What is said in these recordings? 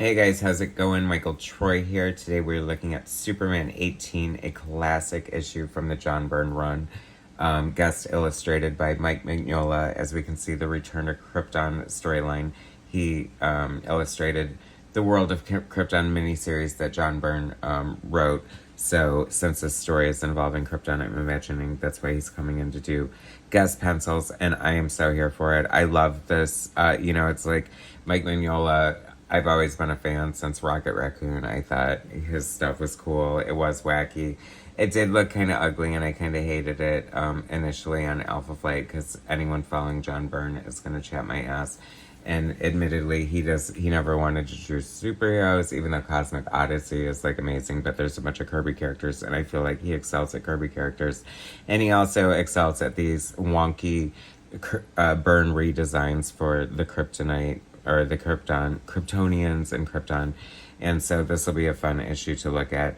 Hey guys, how's it going? Michael Troy here. Today we're looking at Superman 18, a classic issue from the John Byrne run. Guest illustrated by Mike Mignola. As we can see, the Return to Krypton storyline. He illustrated the World of Krypton miniseries that John Byrne wrote. So since this story is involving Krypton, I'm imagining that's why he's coming in to do guest pencils, and I am so here for it. I love this. It's like Mike Mignola. I've always been a fan since Rocket Raccoon. I thought his stuff was cool. It was wacky. It did look kind of ugly, and I kind of hated it initially on Alpha Flight, because anyone following John Byrne is going to chat my ass. And admittedly, he never wanted to draw superheroes, even though Cosmic Odyssey is like amazing, but there's a bunch of Kirby characters, and I feel like he excels at Kirby characters. And he also excels at these wonky Byrne redesigns for the Kryptonite, or the Kryptonians and Krypton. And so this will be a fun issue to look at.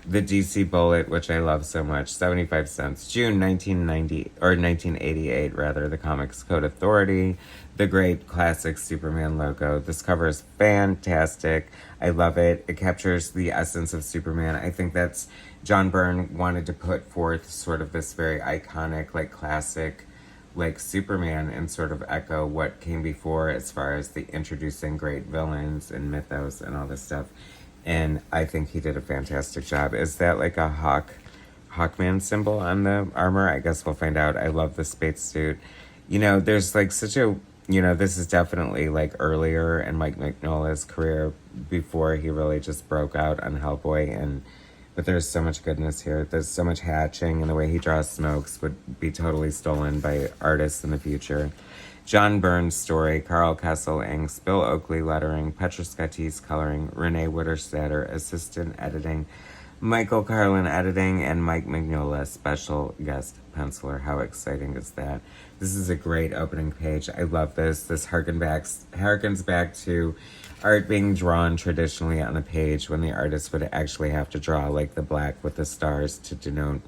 The DC Bullet, which I love so much, 75 cents. June 1988, rather, the Comics Code Authority. The great classic Superman logo. This cover is fantastic. I love it. It captures the essence of Superman. I think that's John Byrne wanted to put forth sort of this very iconic, like classic, like Superman, and sort of echo what came before as far as the introducing great villains and mythos and all this stuff. And I think he did a fantastic job. Is that like a Hawkman symbol on the armor? I guess we'll find out. I love the spacesuit. There's like such a, this is definitely like earlier in Mike Mignola's career before he really just broke out on Hellboy, but there's so much goodness here. There's so much hatching, and the way he draws Smokes would be totally stolen by artists in the future. John Byrne's story, Karl Kesel inks, Bill Oakley lettering, Petra Scottis coloring, Renee Witterstatter assistant editing, Michael Carlin editing, and Mike Mignola special guest penciler. How exciting is that? This is a great opening page. I love this. This harkens back to art being drawn traditionally on a page when the artist would actually have to draw like the black with the stars to denote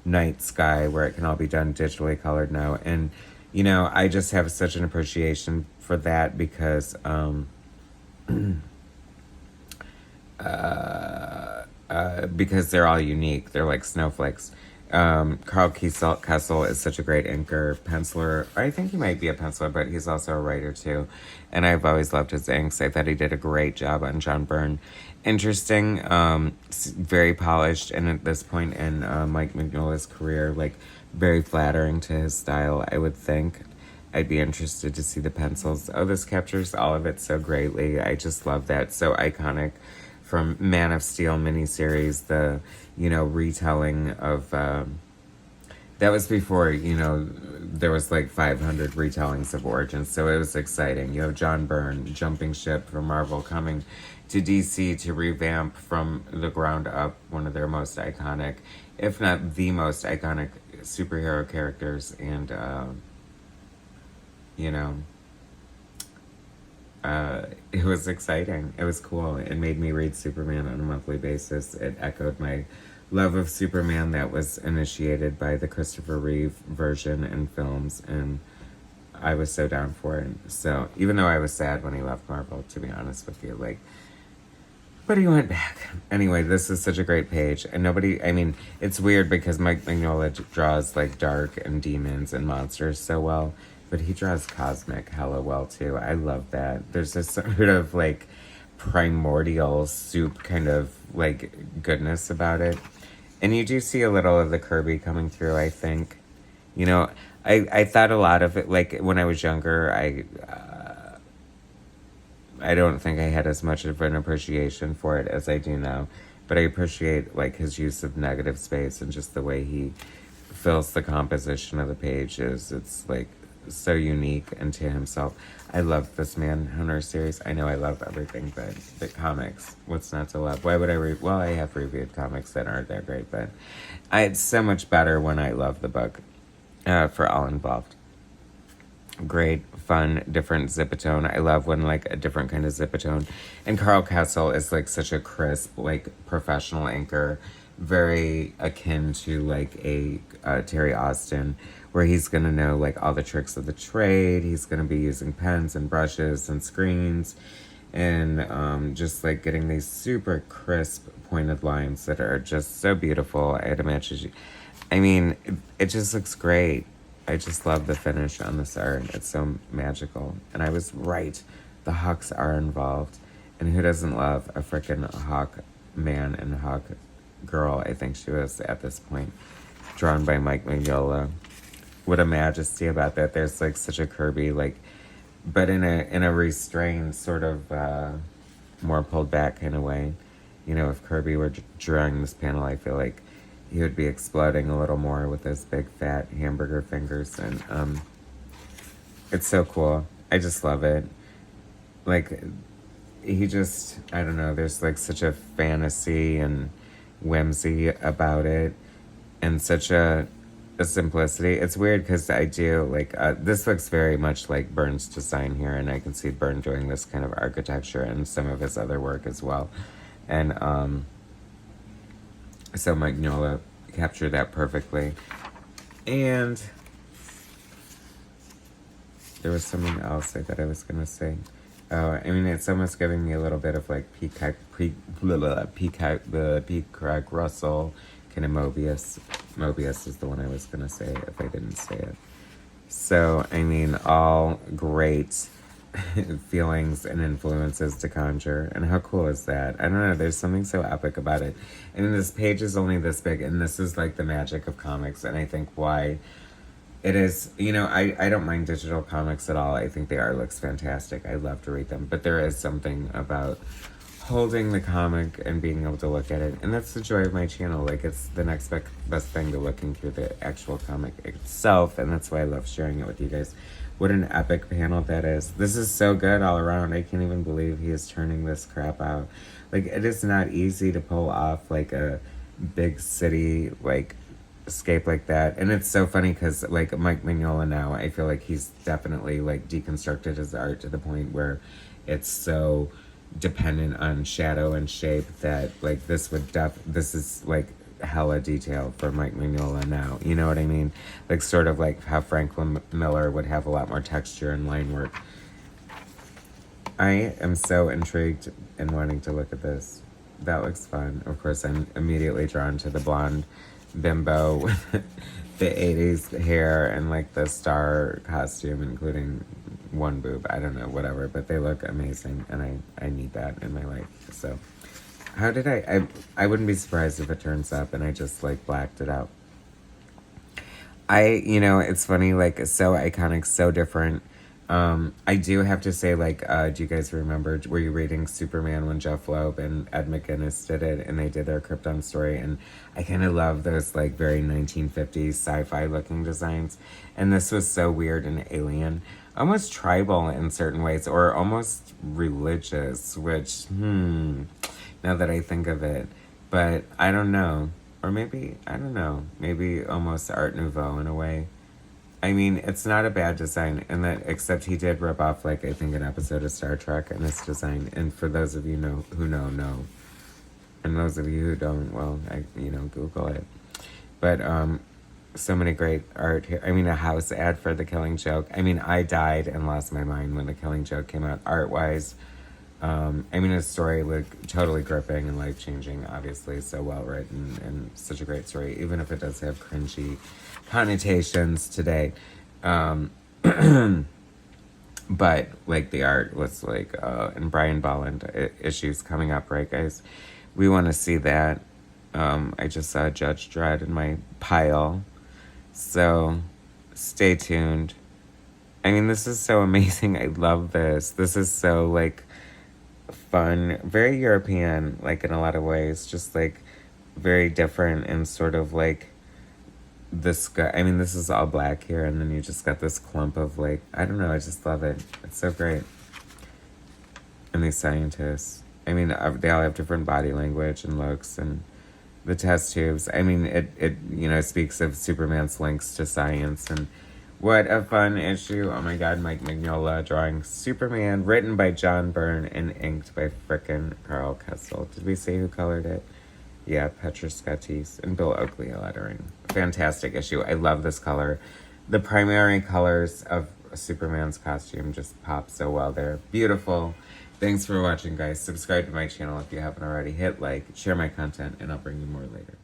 night sky, where it can all be done digitally colored now. And I just have such an appreciation for that because because they're all unique. They're like snowflakes. Karl Kesel is such a great inker, penciler. I think he might be a penciler, but he's also a writer too. And I've always loved his inks. I thought he did a great job on John Byrne. Interesting, very polished, and at this point in Mike Mignola's career, like very flattering to his style, I would think. I'd be interested to see the pencils. Oh, this captures all of it so greatly. I just love that. So iconic. From Man of Steel miniseries, the, retelling of, that was before, there was like 500 retellings of Origins, so it was exciting. You have John Byrne, jumping ship from Marvel, coming to DC to revamp from the ground up one of their most iconic, if not the most iconic superhero characters, and, it was exciting. It was cool. It made me read Superman on a monthly basis. It echoed my love of Superman that was initiated by the Christopher Reeve version in films, and I was so down for it. So, even though I was sad when he left Marvel, to be honest with you, but he went back. Anyway, this is such a great page, and it's weird because Mike Mignola draws like dark and demons and monsters so well, but he draws cosmic hella well too. I love that. There's this sort of like primordial soup kind of like goodness about it. And you do see a little of the Kirby coming through, I think. I thought a lot of it, like when I was younger, I don't think I had as much of an appreciation for it as I do now. But I appreciate like his use of negative space and just the way he fills the composition of the pages. It's like so unique and to himself. I love this Manhunter series. I know I love everything, but the comics, what's not to love? Why would I read? Well, I have reviewed comics that aren't that great, but it's so much better when I love the book for all involved. Great, fun, different zipatone. I love when like a different kind of zipatone. And Karl Kesel is like such a crisp, like professional inker, very akin to like a Terry Austin, where he's going to know like all the tricks of the trade. He's going to be using pens and brushes and screens. and just like getting these super crisp pointed lines that are just so beautiful. I had imagined, I mean, it just looks great. I just love the finish on this art. It's so magical. And I was right. The Hawks are involved. And who doesn't love a freaking Hawk man and Hawk girl? I think she was at this point. Drawn by Mike Mignola. What a majesty about that. There's like such a Kirby, like, but in a restrained sort of more pulled back kind of way. You know, if Kirby were drawing this panel, I feel like he would be exploding a little more with those big fat hamburger fingers, and it's so cool. I just love it. Like, he just, I don't know, there's like such a fantasy and whimsy about it, and such a simplicity. It's weird because I do like this looks very much like Byrne's design here, and I can see Byrne doing this kind of architecture and some of his other work as well. And so Mike Mignola captured that perfectly. And there was something else I thought I was gonna say. I mean, it's almost giving me a little bit of like Peacock Russell, kind of Mobius. Mobius is the one I was gonna say if I didn't say it. So, I mean, all great feelings and influences to conjure. And how cool is that? I don't know, there's something so epic about it. I mean, this page is only this big, and this is like the magic of comics, and I think why it is, you know, I don't mind digital comics at all. I think the art looks fantastic. I love to read them. But there is something about holding the comic and being able to look at it. And that's the joy of my channel. Like, it's the next best thing to looking through the actual comic itself. And that's why I love sharing it with you guys. What an epic panel that is. This is so good all around. I can't even believe he is turning this crap out. Like, it is not easy to pull off, like, a big city, like, escape like that. And it's so funny because, like, Mike Mignola now, I feel like he's definitely, like, deconstructed his art to the point where it's so dependent on shadow and shape that, like, this is like hella detail for Mike Mignola now, you know what I mean? Like, sort of like how Frank Miller would have a lot more texture and line work. I am so intrigued and wanting to look at this. That looks fun. Of course, I'm immediately drawn to the blonde bimbo with the 80s hair and like the star costume, including one boob. I don't know, whatever, but they look amazing, and I need that in my life. So how did I wouldn't be surprised if it turns up and I just like blacked it out. You know, it's funny, like, so iconic, so different. I do have to say, like, do you guys remember, were you reading Superman when Jeff Loeb and Ed McGuinness did it, and they did their Krypton story? And I kind of love those, like, very 1950s sci-fi looking designs. And this was so weird and alien, almost tribal in certain ways, or almost religious, which, now that I think of it. But I don't know. Or maybe, I don't know, maybe almost Art Nouveau in a way. I mean, it's not a bad design, and that, except he did rip off, like, I think an episode of Star Trek in his design. And for those of you who know. And those of you who don't, well, Google it. But so many great art here. I mean, a house ad for The Killing Joke. I mean, I died and lost my mind when The Killing Joke came out, art-wise. I mean, his story looked totally gripping and life-changing, obviously, so well-written, and such a great story, even if it does have cringy connotations today. But, like, the art was, like, and Brian Bolland issues coming up, right, guys? We want to see that. I just saw Judge Dredd in my pile, so stay tuned. I mean, this is so amazing. I love this. This is so, like, fun, very European, like, in a lot of ways, just like very different, and sort of like this guy. I mean, this is all black here, and then you just got this clump of, like, I don't know, I just love it. It's so great. And these scientists, I mean, they all have different body language and looks, and the test tubes. I mean, it speaks of Superman's links to science. And what a fun issue. Oh my god, Mike Mignola drawing Superman, written by John Byrne and inked by frickin' Karl Kesel. Did we say who colored it? Yeah, Petra Scottis and Bill Oakley lettering. Fantastic issue. I love this color. The primary colors of Superman's costume just pop so well there. Beautiful. Thanks for watching, guys. Subscribe to my channel if you haven't already. Hit like, share my content, and I'll bring you more later.